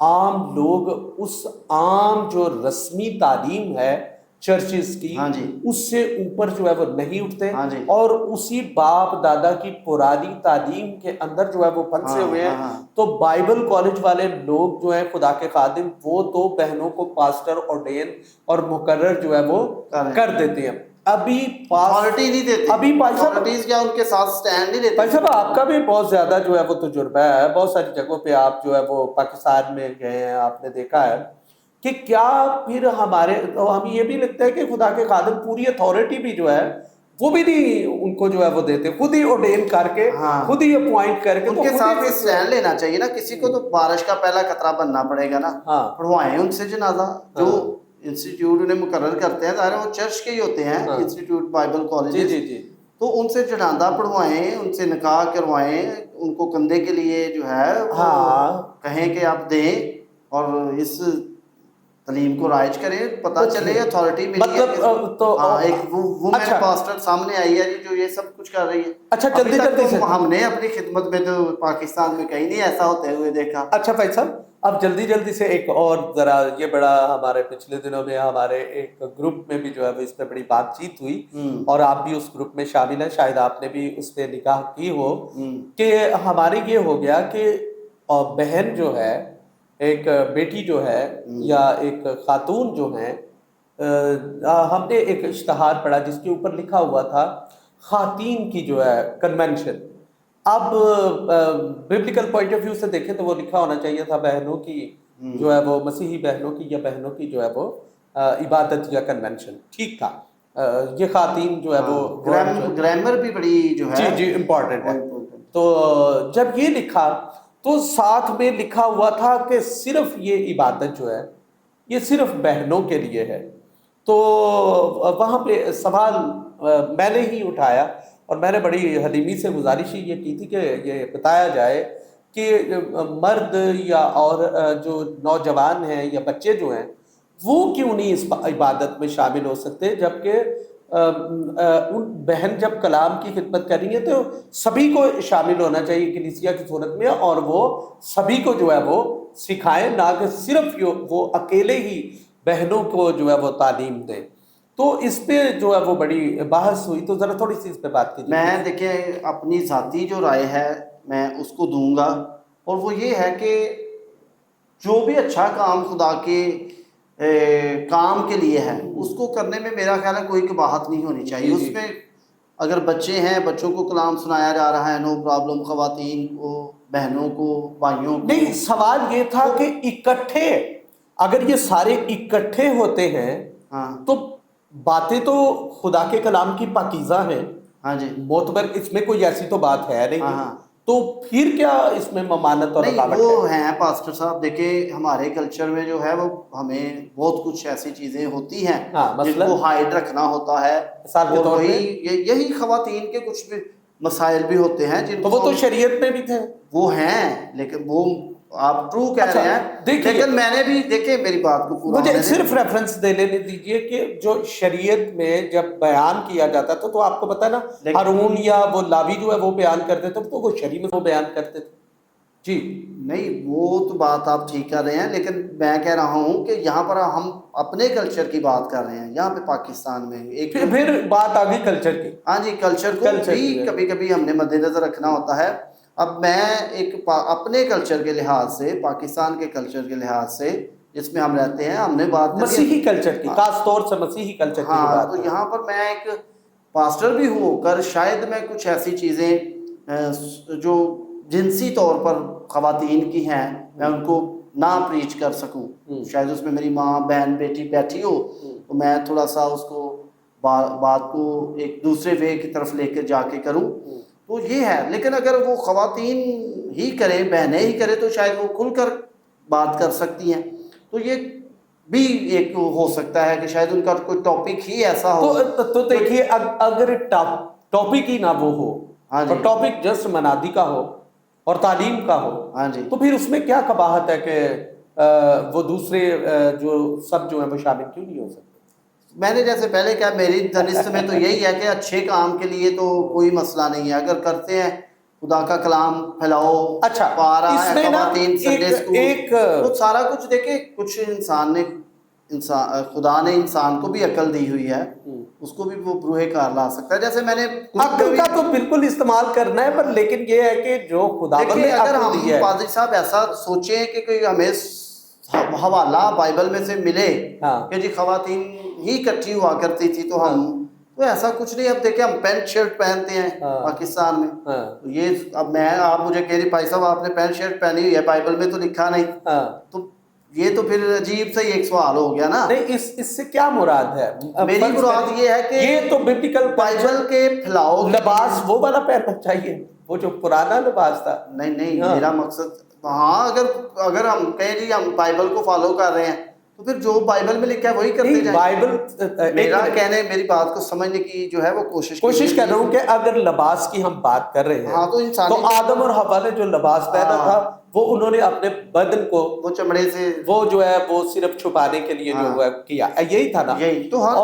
Speaker 1: عام لوگ اس عام جو رسمی تعلیم ہے چرچز کی اس سے اوپر جو ہے وہ نہیں اٹھتے، اور اسی باپ دادا کی پرانی تعلیم کے اندر جو ہے وہ پھنسے ہوئے ہیں. تو بائبل کالج والے لوگ جو ہیں خدا کے خادم، وہ دو بہنوں کو پاسٹر ordain اور مقرر جو ہے وہ کر دیتے ہیں. ابھی
Speaker 2: اتھارٹی نہیں دیتے،
Speaker 1: ابھی بھائی صاحب
Speaker 2: کیا ان کے ساتھ سٹینڈ نہیں لیتے.
Speaker 1: بھائی صاحب آپ کا بھی بہت زیادہ جو ہے وہ تجربہ ہے، بہت ساری جگہوں پہ آپ جو ہے وہ پاکستان میں گئے ہیں، آپ نے دیکھا ہے کہ کیا پھر ہمارے، ہم یہ بھی لگتا ہے کہ خدا کے خادم پوری اتھارٹی بھی جو ہے وہ بھی نہیں ان کو جو ہے وہ دیتے، خود ہی ordain کر کے، خود ہی اپوائنٹ کر کے.
Speaker 2: ان کے ساتھ سٹینڈ لینا چاہیے نا. کسی کو تو بارش کا پہلا خطرہ بننا پڑے گا نا. پڑھوائیں ان سے جنازہ، جو انسٹیٹیوٹ انہیں مقرر کرتے ہیں، ظاہر ہے وہ چرچ کے ہی ہوتے ہیں، انسٹیٹیوٹ بائبل کالجز، تو ان سے جنازہ پڑھوائیں، ان سے نکاح کروائیں، ان کو کندھے کے لیے جو ہے کہیں کہ آپ دیں اور اس تعلیم کو رائج کریں، پتہ چلے اتھارٹی ملی ہے. ایک وومن پاسٹر سامنے آئی ہے جو یہ سب کچھ کر رہی ہے.
Speaker 1: اچھا جلدی جلدی سے
Speaker 2: ہم نے اپنی خدمت میں تو پاکستان میں کہیں نہیں ایسا ہوتے ہوئے دیکھا.
Speaker 1: اچھا بھائی صاحب اب جلدی جلدی سے ایک اور ذرا، یہ بڑا ہمارے پچھلے دنوں میں ہمارے ایک گروپ میں بھی جو ہے وہ اس پہ بڑی بات چیت ہوئی، اور آپ بھی اس گروپ میں شامل ہیں، شاید آپ نے بھی اس پہ نگاہ کی ہو، کہ ہمارے یہ ہو گیا کہ بہن جو ہے، ایک بیٹی جو ہے یا ایک خاتون جو ہے، ہم نے ایک اشتہار پڑھا جس کے اوپر لکھا ہوا تھا خواتین کی جو ہے کنونشن. اب ببلیکل پوائنٹ آف ویو سے دیکھیں تو وہ لکھا ہونا چاہیے تھا بہنوں کی جو ہے وہ، مسیحی بہنوں کی یا بہنوں کی جو ہے وہ عبادت یا کنونشن. ٹھیک تھا، یہ خواتین جو ہے وہ
Speaker 2: گرامر بھی بڑی جو ہے
Speaker 1: جی امپورٹنٹ ہے. تو جب یہ لکھا تو ساتھ میں لکھا ہوا تھا کہ صرف یہ عبادت جو ہے یہ صرف بہنوں کے لیے ہے. تو وہاں پہ سوال میں نے ہی اٹھایا، اور میں نے بڑی حلیمی سے گزارش یہ کی تھی کہ یہ بتایا جائے کہ مرد یا اور جو نوجوان ہیں یا بچے جو ہیں وہ کیوں نہیں اس عبادت میں شامل ہو سکتے، جبکہ بہن جب کلام کی خدمت کریں گے تو سبھی کو شامل ہونا چاہیے کلیسیا کی صورت میں، اور وہ سبھی کو جو ہے وہ سکھائیں، نہ کہ صرف وہ اکیلے ہی بہنوں کو جو ہے وہ تعلیم دیں. تو اس پہ جو ہے وہ بڑی بحث ہوئی، تو ذرا تھوڑی سی اس پہ بات کیجیے.
Speaker 2: میں دیکھیں اپنی ذاتی جو رائے ہے میں اس کو دوں گا، اور وہ یہ ہے کہ جو بھی اچھا کام خدا کے کام کے لیے ہے اس کو کرنے میں میرا خیال ہے کوئی قباحت نہیں ہونی چاہیے. اس میں اگر بچے ہیں، بچوں کو کلام سنایا جا رہا ہے، نو پرابلم. خواتین کو، بہنوں کو، بھائیوں کو.
Speaker 1: نہیں، سوال یہ تھا کہ اکٹھے اگر یہ سارے اکٹھے ہوتے ہیں تو باتیں تو خدا کے کلام کی پاکیزہ ہیں، معتبر، اس میں کوئی ایسی تو بات ہے نہیں. تو پھر کیا اس میں ممانعت اور رکاوٹ ہے؟
Speaker 2: وہ ہیں پاسٹر صاحب، دیکھیں ہمارے کلچر میں جو ہے وہ ہمیں بہت کچھ ایسی چیزیں ہوتی ہیں جن کو ہائڈ رکھنا ہوتا ہے، اور وہی یہی خواتین کے کچھ بھی مسائل بھی ہوتے ہیں جن
Speaker 1: تو وہ تو شریعت میں بھی تھے،
Speaker 2: وہ ہیں، لیکن وہ آپ ٹرو کہہ رہے ہیں،
Speaker 1: دیکھیے
Speaker 2: لیکن میں نے بھی دیکھیں میری بات کو پورا
Speaker 1: مجھے
Speaker 2: ہونے دیں۔
Speaker 1: صرف ریفرنس دے لینے دیجئے کہ جو شریعت میں جب بیان کیا جاتا تھا تو آپ کو پتا ہے نا، ہارون یا وہ لاوی جو ہے وہ بیان کرتے تھے تو وہ شریعت میں وہ بیان کرتے تھے جی۔
Speaker 2: نہیں وہ تو بات آپ ٹھیک کر رہے ہیں، لیکن میں کہہ رہا ہوں کہ یہاں پر ہم اپنے کلچر کی بات کر رہے ہیں، یہاں پہ پاکستان میں ایک
Speaker 1: پھر بات آ گئی کلچر کی۔
Speaker 2: ہاں جی، کلچر کو بھی کبھی کبھی ہم نے مد نظر رکھنا ہوتا ہے۔ اب میں ایک اپنے کلچر کے لحاظ سے، پاکستان کے کلچر کے لحاظ سے جس میں ہم رہتے ہیں، ہم نے بات کری
Speaker 1: مسیحی کلچر کی، خاص طور سے مسیحی کلچر کی
Speaker 2: ہاں،
Speaker 1: بات
Speaker 2: تو
Speaker 1: ہے۔
Speaker 2: یہاں پر میں ایک پاسٹر بھی ہو کر شاید میں کچھ ایسی چیزیں جو جنسی طور پر خواتین کی ہیں میں ان کو نہ پریچ کر سکوں، شاید اس میں میری ماں بہن بیٹی بیٹھی ہو تو میں تھوڑا سا اس کو بات کو ایک دوسرے وے کی طرف لے کے جا کے کروں، تو یہ ہے۔ لیکن اگر وہ خواتین ہی کریں، بہنیں ہی کریں، تو شاید وہ کھل کر بات کر سکتی ہیں، تو یہ بھی ایک ہو سکتا ہے کہ شاید ان کا کوئی ٹاپک ہی ایسا ہو۔
Speaker 1: تو دیکھیے اگر ٹاپک ہی نہ وہ ہو اور ٹاپک جسٹ منادی کا ہو اور تعلیم کا ہو، تو پھر اس میں کیا قباحت ہے کہ وہ دوسرے جو سب جو ہیں وہ شامل کیوں نہیں ہو سکتے؟
Speaker 2: میں نے جیسے پہلے کہا میری دانست میں تو یہی ہے کہ اچھے کام کے لیے تو کوئی مسئلہ نہیں ہے، اگر کرتے ہیں خدا کا کلام پھیلاؤ،
Speaker 1: اچھا
Speaker 2: پارا
Speaker 1: اس
Speaker 2: ہے،
Speaker 1: میں نا
Speaker 2: خواتین سنڈے اسکول، تو سارا کچھ دیکھیں، کچھ خدا نے انسان کو بھی عقل دی ہوئی ہے، اس کو بھی وہ بروئے کار لا سکتا ہے۔ جیسے میں نے
Speaker 1: عقل کا تو بالکل استعمال کرنا ہے، پر لیکن یہ ہے کہ جو خداوند نے
Speaker 2: اگر
Speaker 1: عقل
Speaker 2: ہم
Speaker 1: دی ہے،
Speaker 2: پادری صاحب ایسا سوچیں کہ کوئی ہمیں حوالہ بائبل میں سے ملے کہ جی خواتین ہی اکٹھی ہوا کرتی تھی تو ہم تو ایسا کچھ نہیں۔ اب دیکھیں ہم پینٹ شرٹ پہنتے ہیں پاکستان میں، یہ اب آپ مجھے کہہ رہی بھائی صاحب آپ نے پینٹ شرٹ پہنی ہوئی ہے، بائبل میں تو لکھا نہیں، تو یہ تو پھر عجیب سا ہی ایک سوال ہو گیا نا۔
Speaker 1: نہیں اس سے کیا مراد ہے؟
Speaker 2: میری مراد یہ ہے کہ
Speaker 1: یہ تو ببلیکل
Speaker 2: بائبل کے پھیلاؤ
Speaker 1: لباس وہ والا پہننا چاہیے، وہ جو پرانا لباس تھا۔
Speaker 2: نہیں میرا مقصد ہاں، اگر ہم کہیں جی ہم بائبل کو فالو کر رہے ہیں تو پھر جو بائبل میں لکھا ہے وہی کرتے جائیں۔
Speaker 1: بائبل
Speaker 2: میری بات کو سمجھنے کی جو ہے وہ کوشش
Speaker 1: کر رہا ہوں کہ اگر لباس کی ہم بات کر رہے ہیں تو آدم اور حوا نے جو لباس پہنا تھا وہ انہوں نے اپنے بدن کو
Speaker 2: وہ چمڑے سے
Speaker 1: وہ جو ہے وہ صرف چھپانے کے لیے جو ہے کیا، یہی تھا نا۔
Speaker 2: یہی تو ہر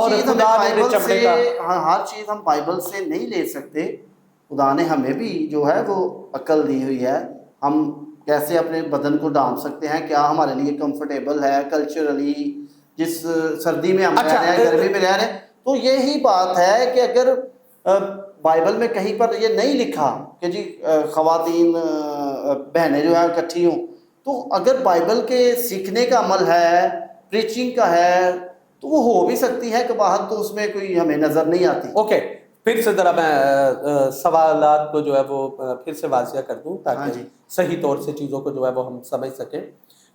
Speaker 2: چیز ہم بائبل سے نہیں لے سکتے، خدا نے ہمیں بھی جو ہے وہ عقل دی ہوئی ہے، ہم کیسے اپنے بدن کو ڈھانپ سکتے ہیں، کیا ہمارے لیے کمفرٹیبل ہے کلچرلی، جس سردی میں ہم رہ رہے ہیں، گرمی میں رہ رہے ہیں، تو یہی بات ہے کہ اگر بائبل میں کہیں پر یہ نہیں لکھا کہ جی خواتین بہنیں جو ہیں اکٹھی ہوں، تو اگر بائبل کے سیکھنے کا عمل ہے، پریچنگ کا ہے، تو وہ ہو بھی سکتی ہے قباحت تو اس میں کوئی ہمیں نظر نہیں آتی۔
Speaker 1: اوکے، پھر سے ذرا میں سوالات کو جو ہے وہ پھر سے واضح کر دوں تاکہ صحیح طور سے چیزوں کو جو ہے وہ ہم سمجھ سکیں۔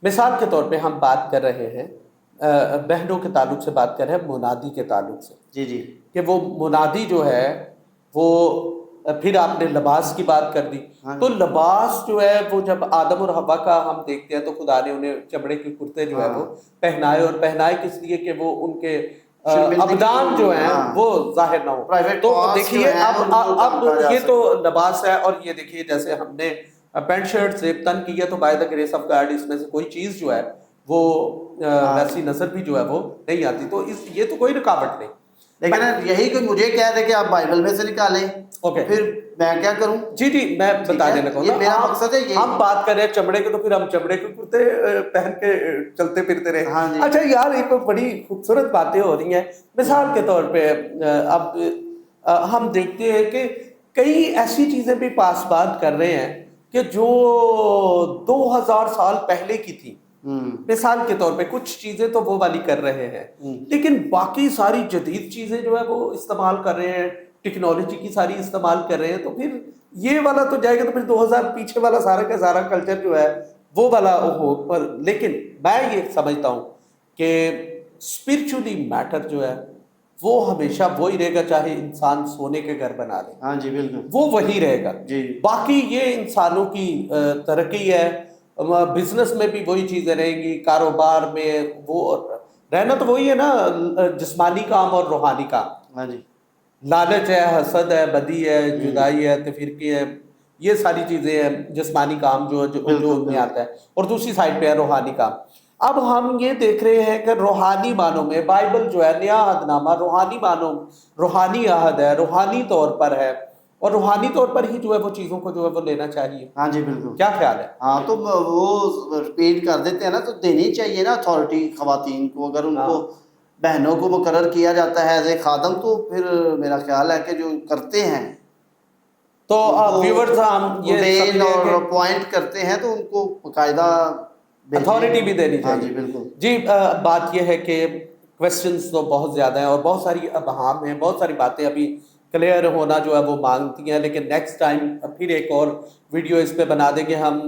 Speaker 1: مثال کے طور پہ ہم بات کر رہے ہیں بہنوں کے تعلق سے، بات کر رہے ہیں منادی کے تعلق سے،
Speaker 2: جی
Speaker 1: کہ وہ منادی جو ہے وہ پھر آپ نے لباس کی بات کر دی، تو لباس جو ہے وہ جب آدم اور حوا کا ہم دیکھتے ہیں تو خدا نے انہیں چمڑے کے کرتے جو ہے وہ پہنائے، اور پہنائے کس لیے کہ وہ ان کے ابدان جو ہیں وہ ظاہر نہ ہو۔ تو دیکھیے اب یہ تو لباس ہے، اور یہ دیکھیے جیسے ہم نے پینٹ شرٹ سے تن کی ہے تو by the grace of God اس میں سے کوئی چیز جو ہے وہ ویسی نظر بھی جو ہے وہ نہیں آتی، تو یہ تو کوئی رکاوٹ نہیں۔
Speaker 2: لیکن یہی کوئی مجھے کہہ دے کہ آپ بائبل میں سے نکالیں، پھر میں کیا کروں؟
Speaker 1: جی میں بتا دینے کو،
Speaker 2: یہ میرا مقصد ہے،
Speaker 1: ہم بات کر رہے ہیں چمڑے کے، تو پھر ہم چمڑے کے کرتے پہن کے چلتے پھرتے رہے۔ اچھا یار یہ کوئی بڑی خوبصورت باتیں ہو رہی ہیں۔ مثال کے طور پہ اب ہم دیکھتے ہیں کہ کئی ایسی چیزیں بھی پاس بات کر رہے ہیں کہ جو 2000 سال پہلے کی تھی، مثال کے طور پہ کچھ چیزیں تو وہ والی کر رہے ہیں، لیکن باقی ساری جدید چیزیں جو ہے وہ استعمال کر رہے ہیں، ٹیکنالوجی کی ساری استعمال کر رہے ہیں، تو پھر یہ والا تو جائے گا، تو پھر 2000 پیچھے والا سارا کا سارا کلچر جو ہے وہ والا ہو۔ پر لیکن میں یہ سمجھتا ہوں کہ اسپرچولی میٹر جو ہے وہ ہمیشہ وہی رہے گا، چاہے انسان سونے کے گھر بنا لے،
Speaker 2: ہاں جی بالکل
Speaker 1: وہ وہی رہے گا۔ باقی یہ انسانوں کی ترقی ہے، بزنس میں بھی وہی چیزیں رہیں گی، کاروبار میں وہ رہنا تو وہی ہے نا، جسمانی کام اور روحانی کام۔
Speaker 2: ہاں جی
Speaker 1: لالچ ہے، حسد ہے، بدی ہے، جدائی ہے، تفرقے ہے، یہ ساری چیزیں ہیں، جسمانی کام جو ان میں آتا ہے، اور دوسری سائڈ پہ ہے روحانی کام۔ اب ہم یہ دیکھ رہے ہیں کہ روحانی معنوں میں بائبل جو ہے نیا عہد نامہ روحانی معنوں، روحانی عہد ہے، روحانی طور پر ہے، اور روحانی طور پر ہی جو ہے وہ چیزوں کو جو ہے وہ لینا چاہیے۔
Speaker 2: ہاں جی بالکل،
Speaker 1: کیا خیال ہے؟
Speaker 2: ہاں تو وہ ریپیٹ کر دیتے ہیں نا، تو دینی چاہیے نا اتھارٹی خواتین کو، اگر ان کو بہنوں کو مقرر کیا جاتا ہے ایز اے خادم، تو پھر میرا خیال ہے کہ جو کرتے ہیں
Speaker 1: تو ویورز ہم یہ سمجھ
Speaker 2: مین
Speaker 1: رہے ہیں
Speaker 2: اور
Speaker 1: کہ
Speaker 2: اپوائنٹ کرتے ہیں تو ان کو باقاعدہ
Speaker 1: اتھارٹی بھی دینی
Speaker 2: ہاں جی
Speaker 1: چاہیے۔
Speaker 2: بالکل،
Speaker 1: جی بات یہ ہے کہ کویسچنز تو بہت زیادہ ہیں اور بہت ساری ابہام ہیں، بہت ساری باتیں ابھی کلیئر ہونا جو ہے وہ مانگتی ہیں، لیکن نیکسٹ ٹائم پھر ایک اور ویڈیو اس پہ بنا دیں گے۔ ہم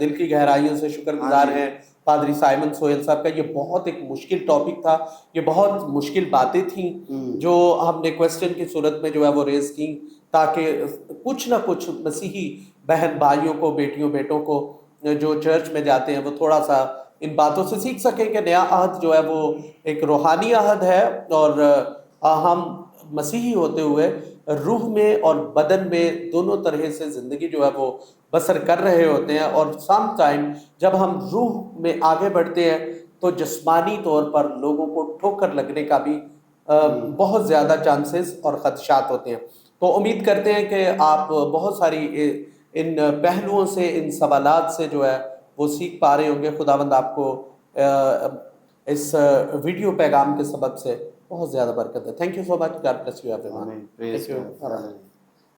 Speaker 1: دل کی گہرائیوں سے شکر گزار ہیں پادری سائمن سہیل صاحب کا، یہ بہت ایک مشکل ٹاپک تھا، یہ بہت مشکل باتیں تھیں جو ہم نے کویسچن کی صورت میں جو ہے وہ ریز کی، تاکہ کچھ نہ کچھ مسیحی بہن بھائیوں کو، بیٹیوں بیٹوں کو جو چرچ میں جاتے ہیں وہ تھوڑا سا ان باتوں سے سیکھ سکیں کہ نیا عہد جو ہے وہ ایک روحانی عہد ہے، اور ہم مسیحی ہوتے ہوئے روح میں اور بدن میں دونوں طرح سے زندگی جو ہے وہ بسر کر رہے ہوتے ہیں، اور سم ٹائم جب ہم روح میں آگے بڑھتے ہیں تو جسمانی طور پر لوگوں کو ٹھوکر لگنے کا بھی بہت زیادہ چانسز اور خدشات ہوتے ہیں۔ تو امید کرتے ہیں کہ آپ بہت ساری ان پہلوؤں سے، ان سوالات سے جو ہے وہ سیکھ پا رہے ہوں گے۔ خداوند آپ کو اس ویڈیو پیغام کے سبب سے بہت زیادہ برکت ہے۔ Thank you so much, God bless you every one,
Speaker 2: آمین، پریز
Speaker 1: تھینک یو،
Speaker 2: گاڈ۔